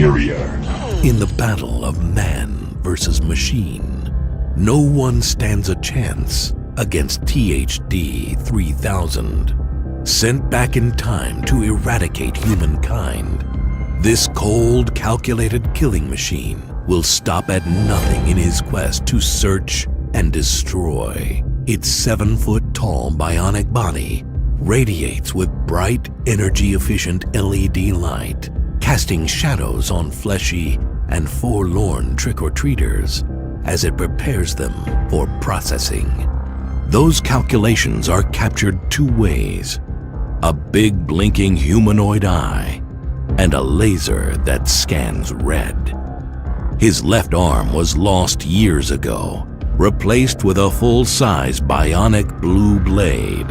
superior. In the battle of man versus machine, no one stands a chance against THD 3000. Sent back in time to eradicate humankind, this cold, calculated killing machine will stop at nothing in his quest to search and destroy. Its 7-foot-tall bionic body radiates with bright, energy-efficient LED light, casting shadows on fleshy and forlorn trick-or-treaters as it prepares them for processing. Those calculations are captured two ways: a big blinking humanoid eye and a laser that scans red. His left arm was lost years ago, replaced with a full-size bionic blue blade,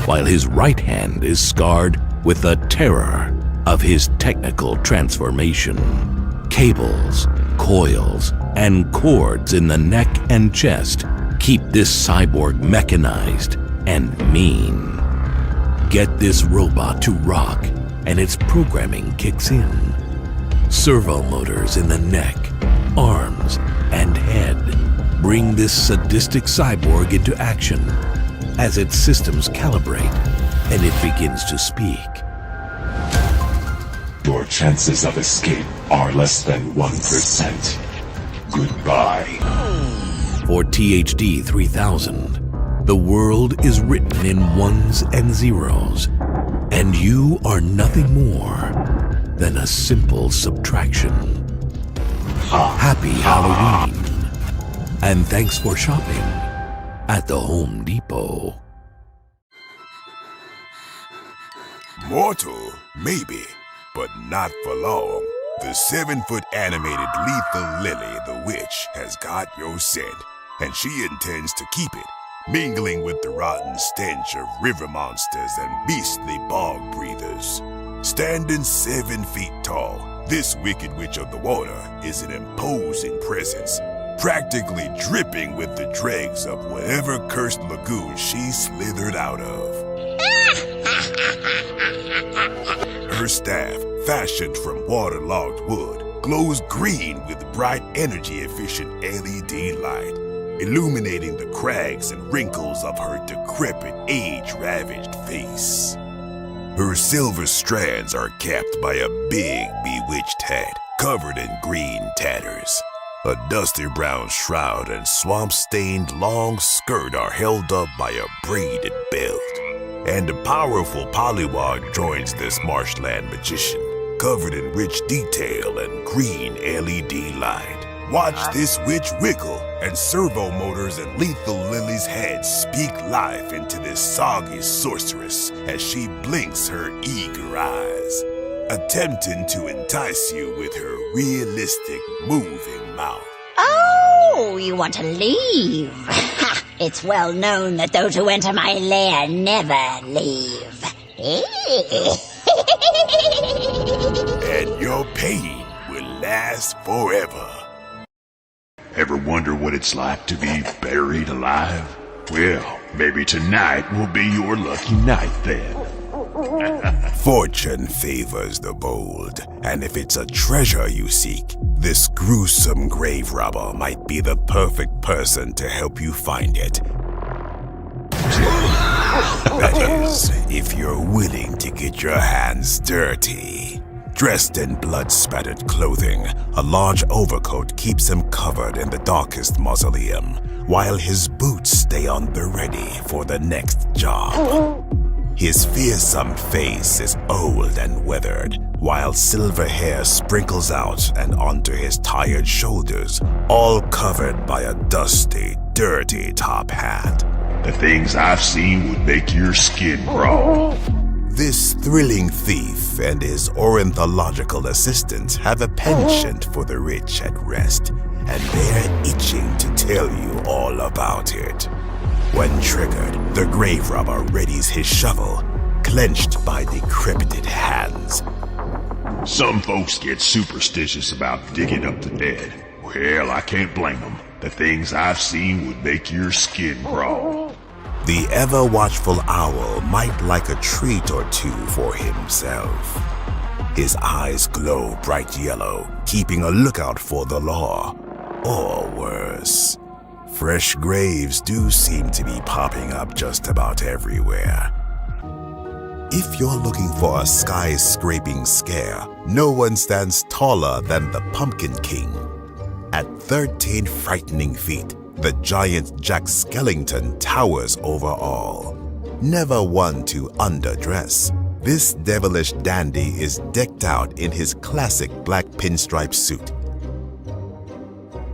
while his right hand is scarred with the terror of his technical transformation. Cables, coils, and cords in the neck and chest keep this cyborg mechanized and mean. Get this robot to rock, and its programming kicks in. Servo motors in the neck, arms, and head bring this sadistic cyborg into action as its systems calibrate and it begins to speak. Your chances of escape are less than 1%. Goodbye. For THD 3000, the world is written in ones and zeros, and you are nothing more than a simple subtraction. Happy Halloween, and thanks for shopping at the Home Depot. Mortal, maybe, but not for long. The 7-foot animated lethal Lily the Witch has got your scent, and she intends to keep it, mingling with the rotten stench of river monsters and beastly bog breathers. Standing 7 feet tall, this wicked witch of the water is an imposing presence, practically dripping with the dregs of whatever cursed lagoon she slithered out of. Her staff, fashioned from waterlogged wood, glows green with bright, energy-efficient LED light, illuminating the cracks and wrinkles of her decrepit, age-ravaged face. Her silver strands are capped by a big, bewitched hat covered in green tatters. A dusty brown shroud and swamp-stained long skirt are held up by a braided belt. And a powerful polywog joins this marshland magician, covered in rich detail and green LED light. Watch this witch wiggle, and servo motors and lethal Lily's head speak life into this soggy sorceress as she blinks her eager eyes, attempting to entice you with her realistic, moving mouth. Oh, you want to leave? Ha! It's well known that those who enter my lair never leave. And your pain will last forever. Ever wonder what it's like to be buried alive? Well, maybe tonight will be your lucky night then. Fortune favors the bold, and if it's a treasure you seek, this gruesome grave robber might be the perfect person to help you find it. That is, if you're willing to get your hands dirty. Dressed in blood-spattered clothing, a large overcoat keeps him covered in the darkest mausoleum, while his boots stay on the ready for the next job. His fearsome face is old and weathered, while silver hair sprinkles out and onto his tired shoulders, all covered by a dusty, dirty top hat. The things I've seen would make your skin crawl. This thrilling thief and his ornithological assistant have a penchant for the rich at rest, and they're itching to tell you all about it. When triggered, the grave robber readies his shovel, clenched by decrepit hands. Some folks get superstitious about digging up the dead. Well, I can't blame them. The things I've seen would make your skin crawl. The ever-watchful owl might like a treat or two for himself. His eyes glow bright yellow, keeping a lookout for the law. Or worse, fresh graves do seem to be popping up just about everywhere. If you're looking for a sky-scraping scare, no one stands taller than the Pumpkin King. At 13 frightening feet, the giant Jack Skellington towers over all. Never one to underdress, this devilish dandy is decked out in his classic black pinstripe suit,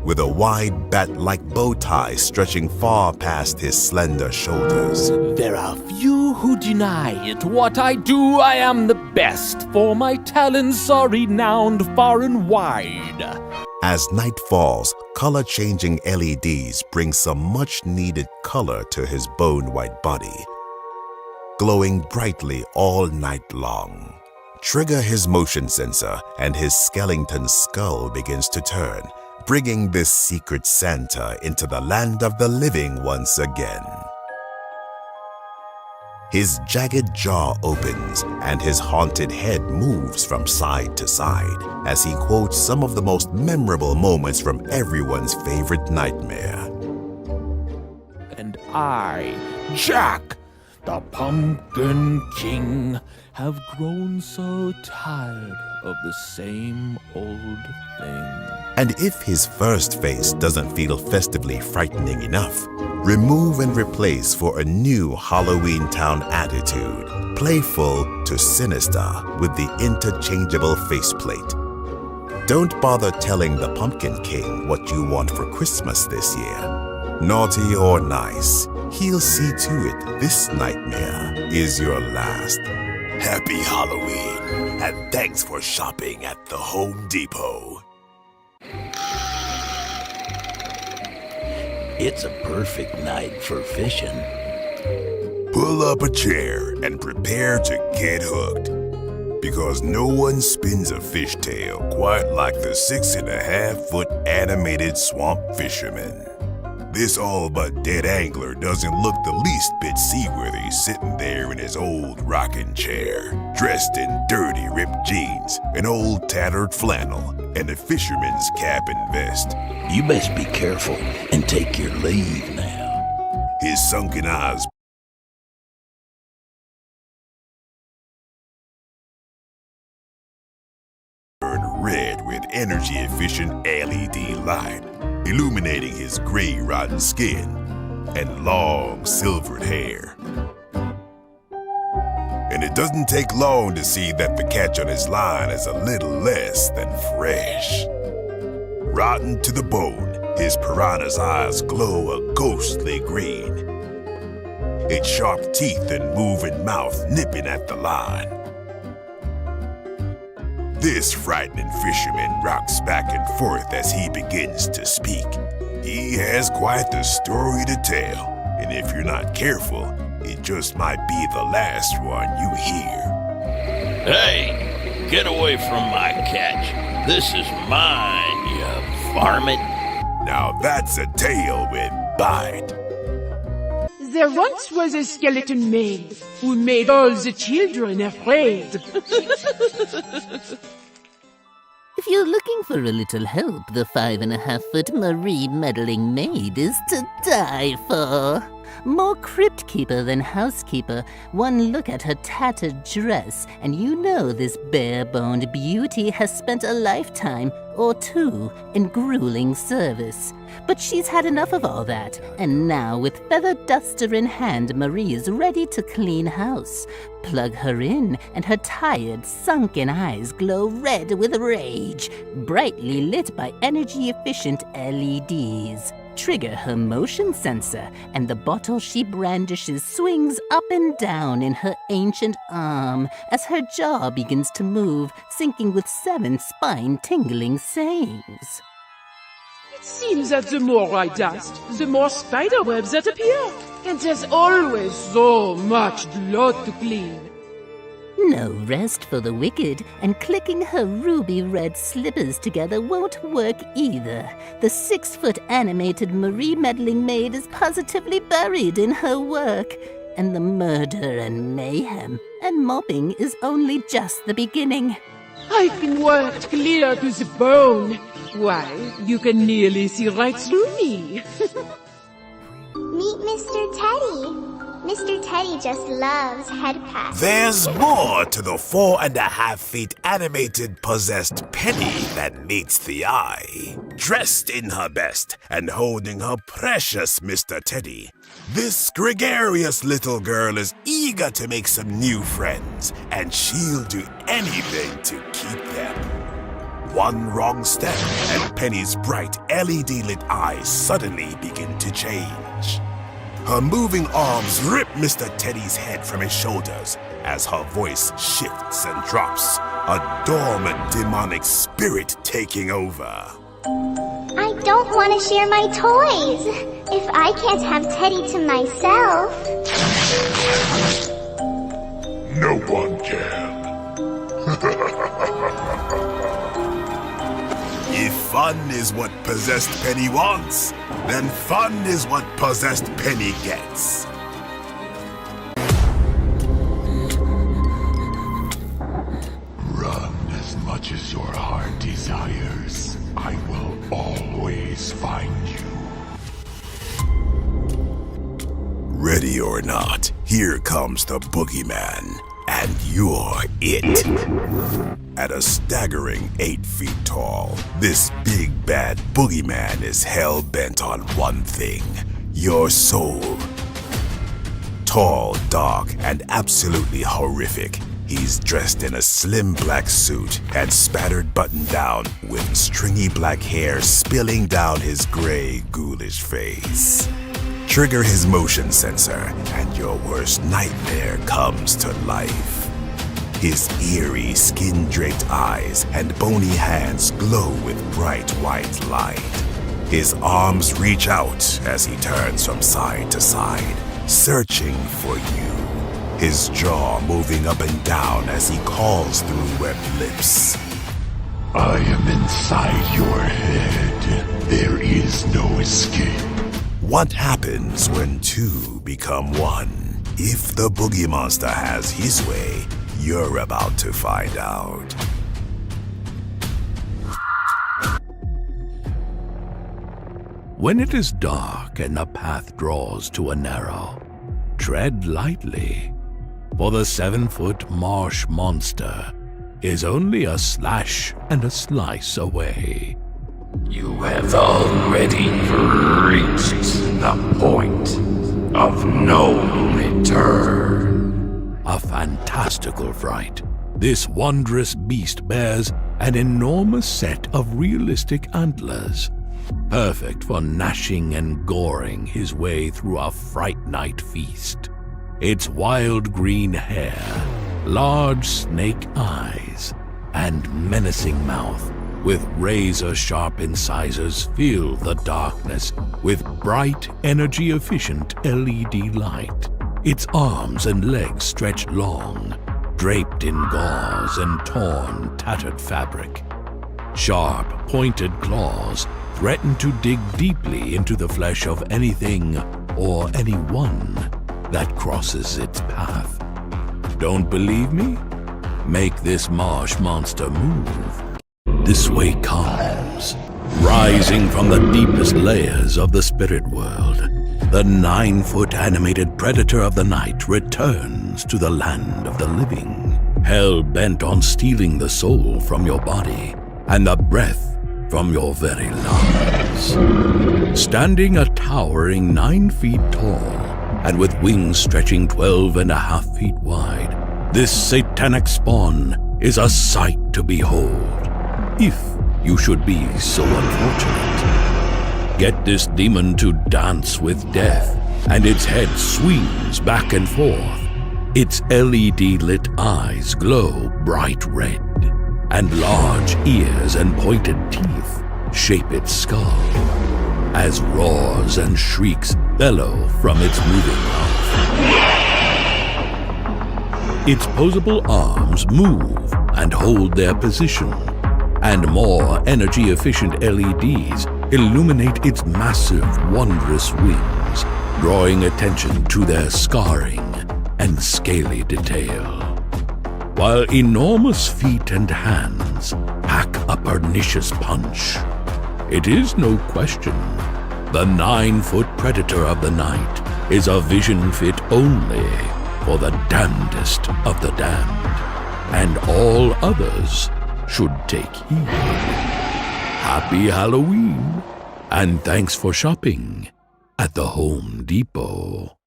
with a wide bat-like bow tie stretching far past his slender shoulders. There are few who deny it. What I do, I am the best, for my talents are renowned far and wide. As night falls, color-changing LEDs bring some much-needed color to his bone-white body, glowing brightly all night long. Trigger his motion sensor, and his skeleton skull begins to turn, bringing this secret Santa into the land of the living once again. His jagged jaw opens, and his haunted head moves from side to side as he quotes some of the most memorable moments from everyone's favorite nightmare. And I, Jack, the Pumpkin King, have grown so tired of the same old thing. And if his first face doesn't feel festively frightening enough, remove and replace for a new Halloween Town attitude, playful to sinister with the interchangeable faceplate. Don't bother telling the Pumpkin King what you want for Christmas this year. Naughty or nice, he'll see to it this nightmare is your last. Happy Halloween, and thanks for shopping at the Home Depot. It's a perfect night for fishing. Pull up a chair and prepare to get hooked. Because no one spins a fishtail quite like the 6.5-foot animated swamp fisherman. This all-but-dead angler doesn't look the least bit seaworthy sitting there in his old rocking chair, dressed in dirty ripped jeans, an old tattered flannel, and a fisherman's cap and vest. You best be careful and take your leave now. His sunken eyes burn red with energy-efficient LED light, illuminating his gray rotten skin and long silvered hair. And it doesn't take long to see that the catch on his line is a little less than fresh. Rotten to the bone, his piranha's eyes glow a ghostly green, its sharp teeth and moving mouth nipping at the line. This frightening fisherman rocks back and forth as he begins to speak. He has quite the story to tell, and if you're not careful, it just might be the last one you hear. Hey, get away from my catch. This is mine, you varmint. Now that's a tale with bite. There once was a skeleton maid who made all the children afraid. If you're looking for a little help, the 5.5-foot Marie Meddling Maid is to die for. More crypt keeper than housekeeper, one look at her tattered dress, and you know this bare-boned beauty has spent a lifetime or two in grueling service. But she's had enough of all that, and now with feather duster in hand, Marie is ready to clean house. Plug her in, and her tired, sunken eyes glow red with rage, brightly lit by energy-efficient LEDs. Trigger her motion sensor, and the bottle she brandishes swings up and down in her ancient arm as her jaw begins to move, syncing with 7 spine-tingling sayings. It seems that the more I dust, the more spiderwebs that appear. And there's always so much blood to clean. No rest for the wicked, and clicking her ruby-red slippers together won't work either. The 6-foot animated Marie Meddling Maid is positively buried in her work, and the murder and mayhem and mobbing is only just the beginning. I've been worked clear to the bone. Why, you can nearly see right through me. Meet Mr. Teddy. Mr. Teddy just loves head pats. There's more to the 4.5 feet animated possessed Penny that meets the eye. Dressed in her best and holding her precious Mr. Teddy, this gregarious little girl is eager to make some new friends, and she'll do anything to keep them. One wrong step, and Penny's bright LED-lit eyes suddenly begin to change. Her moving arms rip Mr. Teddy's head from his shoulders as her voice shifts and drops, a dormant demonic spirit taking over. I don't want to share my toys. If I can't have Teddy to myself. No one can. If fun is what possessed Penny wants, then fun is what possessed Penny gets. Run as much as your heart desires. I will always find you. Ready or not, here comes the Boogeyman, and you're it. At a staggering 8 feet tall, this big bad Boogeyman is hell-bent on one thing: your soul. Tall, dark, and absolutely horrific, he's dressed in a slim black suit and spattered button down with stringy black hair spilling down his gray, ghoulish face. Trigger his motion sensor, and your worst nightmare comes to life. His eerie, skin-draped eyes and bony hands glow with bright white light. His arms reach out as he turns from side to side, searching for you. His jaw moving up and down as he calls through webbed lips. I am inside your head. There is no escape. What happens when two become one? If the Boogie Monster has his way, you're about to find out. When it is dark and the path draws to a narrow, tread lightly, for the 7-foot marsh monster is only a slash and a slice away. You have already reached the point of no return. A fantastical fright, this wondrous beast bears an enormous set of realistic antlers, perfect for gnashing and goring his way through a fright night feast. Its wild green hair, large snake eyes, and menacing mouth with razor-sharp incisors fill the darkness with bright, energy-efficient LED light. Its arms and legs stretch long, draped in gauze and torn, tattered fabric. Sharp, pointed claws threaten to dig deeply into the flesh of anything or anyone that crosses its path. Don't believe me? Make this marsh monster move. This way comes, rising from the deepest layers of the spirit world, the 9-foot animated predator of the night returns to the land of the living, hell-bent on stealing the soul from your body and the breath from your very lungs. Standing a towering 9 feet tall and with wings stretching 12.5 feet wide, this satanic spawn is a sight to behold. If you should be so unfortunate. Get this demon to dance with death, and its head swings back and forth. Its LED-lit eyes glow bright red, and large ears and pointed teeth shape its skull, as roars and shrieks bellow from its moving mouth. Its posable arms move and hold their position, and more energy-efficient LEDs illuminate its massive, wondrous wings, drawing attention to their scarring and scaly detail. while enormous feet and hands pack a pernicious punch. It is no question, the 9-foot predator of the night is a vision fit only for the damnedest of the damned, and all others should take heed. Happy Halloween, and thanks for shopping at the Home Depot.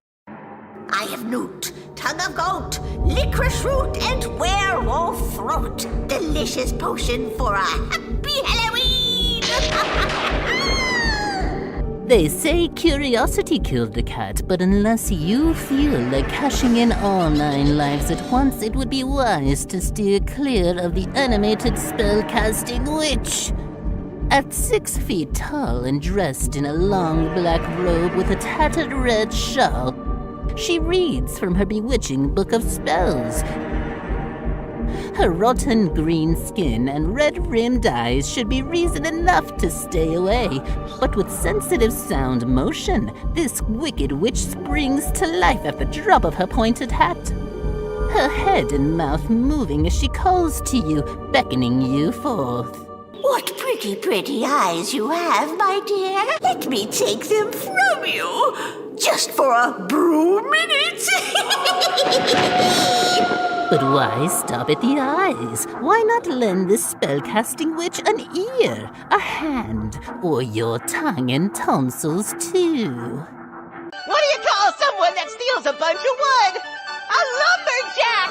I have newt, tongue of goat, licorice root, and werewolf throat. Delicious potion for a happy Halloween! They say curiosity killed the cat, but unless you feel like cashing in all 9 lives at once, it would be wise to steer clear of the animated Spellcasting Witch. At 6 feet tall and dressed in a long black robe with a tattered red shawl, she reads from her bewitching book of spells. Her rotten green skin and red-rimmed eyes should be reason enough to stay away. But with sensitive sound motion, this wicked witch springs to life at the drop of her pointed hat. Her head and mouth moving as she calls to you, beckoning you forth. What pretty, pretty eyes you have, my dear. Let me take them from you, just for a brew minute. But why stop at the eyes? Why not lend this spellcasting witch an ear, a hand, or your tongue and tonsils too? What do you call someone that steals a bunch of wood? A lumberjack!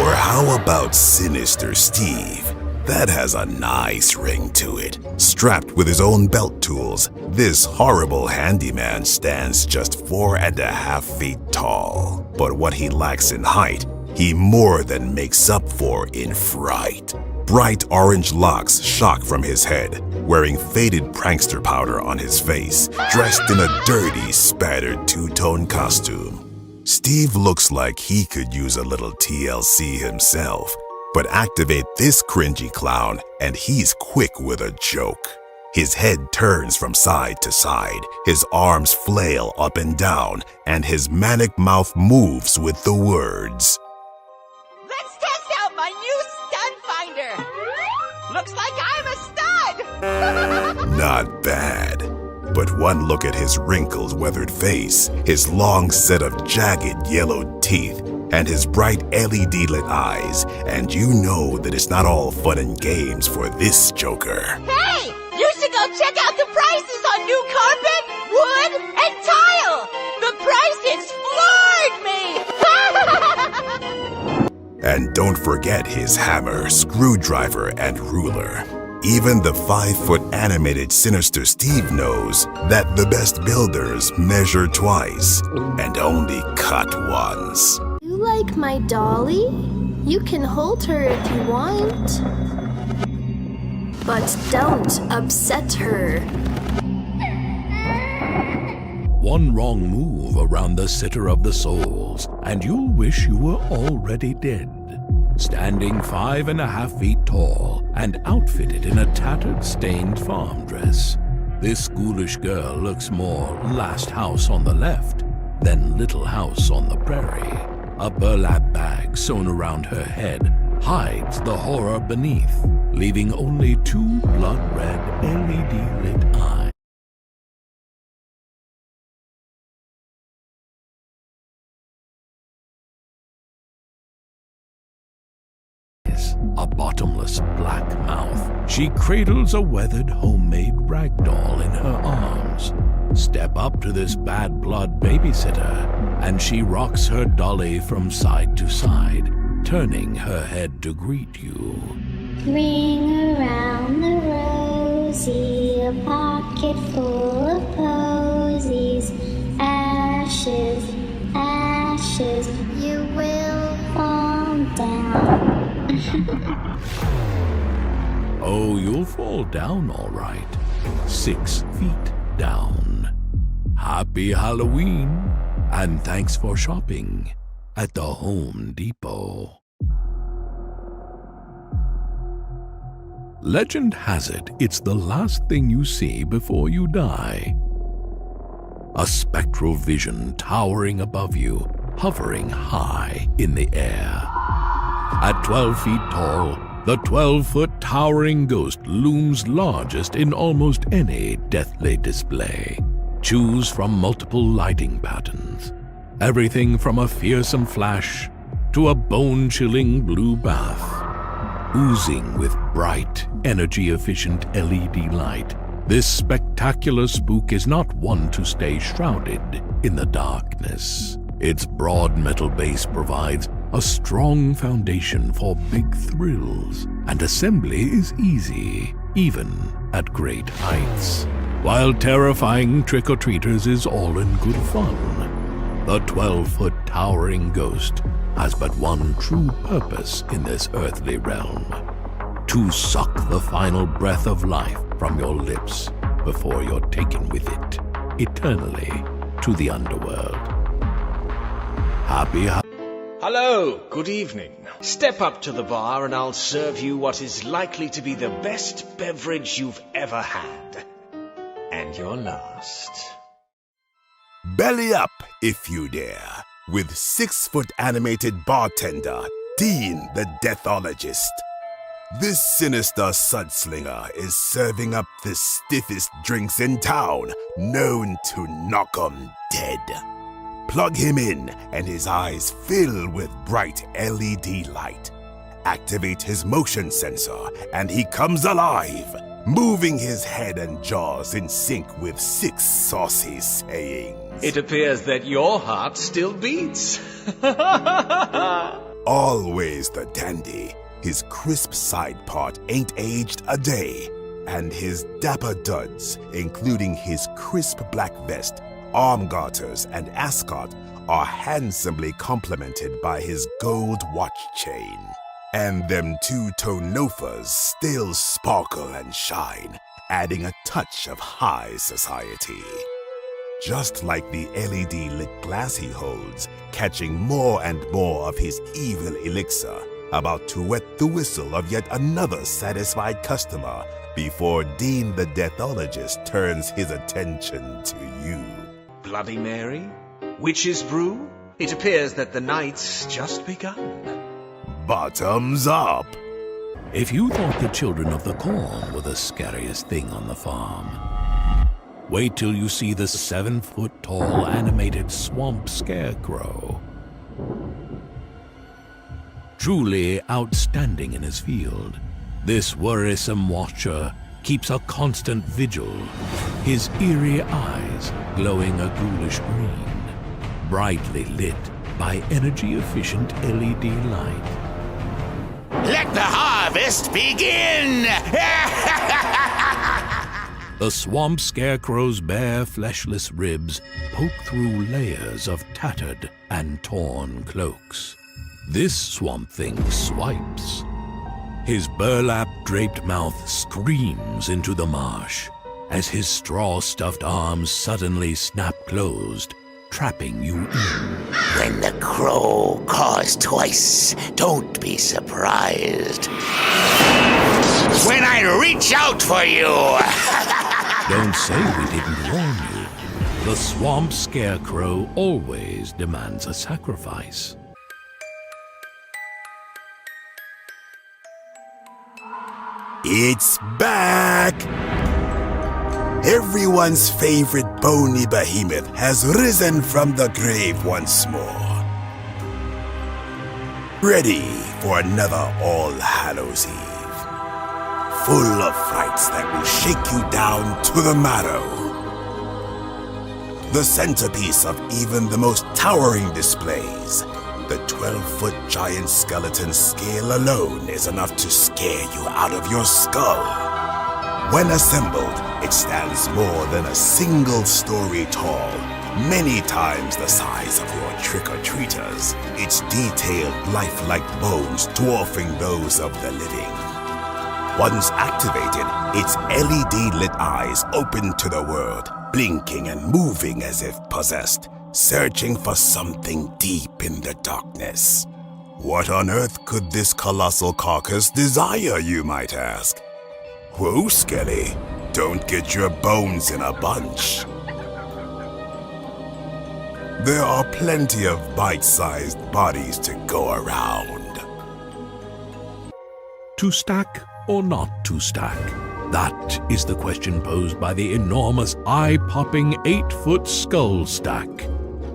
Or how about Sinister Steve? That has a nice ring to it. Strapped with his own belt tools, this horrible handyman stands just 4.5 feet tall. But what he lacks in height, he more than makes up for in fright. Bright orange locks shock from his head, wearing faded prankster powder on his face, dressed in a dirty, spattered two-tone costume. Steve looks like he could use a little TLC himself. But activate this cringy clown and he's quick with a joke. His head turns from side to side, his arms flail up and down, and his manic mouth moves with the words. Let's test out my new stud finder! Looks like I'm a stud! Not bad. But one look at his wrinkled, weathered face, his long set of jagged, yellowed teeth, and his bright LED-lit eyes, and you know that it's not all fun and games for this joker. Hey! You should go check out the prices on new carpet, wood, and tile! The prices floored me! And don't forget his hammer, screwdriver, and ruler. Even the 5-foot animated Sinister Steve knows that the best builders measure twice and only cut once. You like my dolly? You can hold her if you want. But don't upset her. One wrong move around the Sitter of the Souls, and you'll wish you were already dead. Standing 5.5 feet tall and outfitted in a tattered, stained farm dress, this ghoulish girl looks more Last House on the Left than Little House on the Prairie. A burlap bag sewn around her head hides the horror beneath, leaving only 2 blood-red LED-lit eyes. A bottomless black mouth. She cradles a weathered homemade ragdoll in her arms. Step up to this bad blood babysitter, and she rocks her dolly from side to side, turning her head to greet you. Ring around the rosy, a pocket full of posies. Ashes, ashes, you will fall down. Oh, you'll fall down all right. 6 feet down. Happy Halloween, and thanks for shopping at the Home Depot. Legend has it, it's the last thing you see before you die. A spectral vision towering above you, hovering high in the air. At 12 feet tall, the 12-foot towering ghost looms largest in almost any deathly display. Choose from multiple lighting patterns. Everything from a fearsome flash to a bone-chilling blue bath. Oozing with bright, energy-efficient LED light, this spectacular spook is not one to stay shrouded in the darkness. Its broad metal base provides a strong foundation for big thrills, and assembly is easy, even at great heights. While terrifying trick-or-treaters is all in good fun, the 12-foot towering ghost has but one true purpose in this earthly realm: to suck the final breath of life from your lips before you're taken with it eternally to the underworld. Hello, good evening. Step up to the bar and I'll serve you what is likely to be the best beverage you've ever had. And your last. Belly up, if you dare, with 6-foot animated bartender, Dean the Deathologist. This sinister sudslinger is serving up the stiffest drinks in town, known to knock 'em dead. Plug him in, and his eyes fill with bright LED light. Activate his motion sensor, and he comes alive, moving his head and jaws in sync with 6 saucy sayings. It appears that your heart still beats. Always the dandy. His crisp side part ain't aged a day, and his dapper duds, including his crisp black vest, arm garters, and ascot, are handsomely complemented by his gold watch chain. And them two-tone loafers still sparkle and shine, adding a touch of high society. Just like the LED-lit glass he holds, catching more and more of his evil elixir, about to wet the whistle of yet another satisfied customer before Dean the Deathologist turns his attention to you. Bloody Mary? Witch's brew? It appears that the night's just begun. Bottoms up! If you thought the children of the corn were the scariest thing on the farm, wait till you see the 7-foot-tall animated swamp scarecrow. Truly outstanding in his field, this worrisome watcher keeps a constant vigil, his eerie eyes glowing a ghoulish green, brightly lit by energy-efficient LED light. Let the harvest begin! The swamp scarecrow's bare, fleshless ribs poke through layers of tattered and torn cloaks. This swamp thing swipes. His burlap-draped mouth screams into the marsh as his straw-stuffed arms suddenly snap closed, trapping you in. When the crow caws twice, don't be surprised when I reach out for you. Don't say we didn't warn you. The swamp scarecrow always demands a sacrifice. It's back! Everyone's favorite bony behemoth has risen from the grave once more. Ready for another All Hallows Eve. Full of frights that will shake you down to the marrow. The centerpiece of even the most towering displays, the 12-foot giant skeleton scale alone is enough to scare you out of your skull. When assembled, it stands more than a single story tall, many times the size of your trick-or-treaters, its detailed lifelike bones dwarfing those of the living. Once activated, its LED-lit eyes open to the world, blinking and moving as if possessed, searching for something deep in the darkness. What on earth could this colossal carcass desire, you might ask? Whoa, Skelly, don't get your bones in a bunch. There are plenty of bite-sized bodies to go around. To stack or not to stack? That is the question posed by the enormous, eye-popping 8-foot skull stack.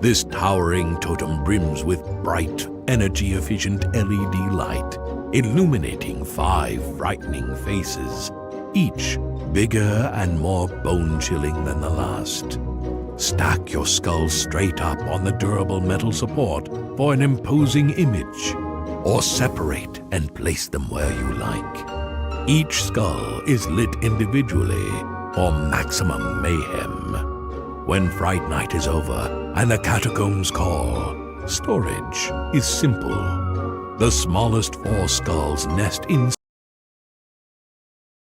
This towering totem brims with bright, energy-efficient LED light, illuminating 5 frightening faces, each bigger and more bone-chilling than the last. Stack your skulls straight up on the durable metal support for an imposing image, or separate and place them where you like. Each skull is lit individually for maximum mayhem. When Fright Night is over and the catacombs call, storage is simple. The smallest 4 skulls nest in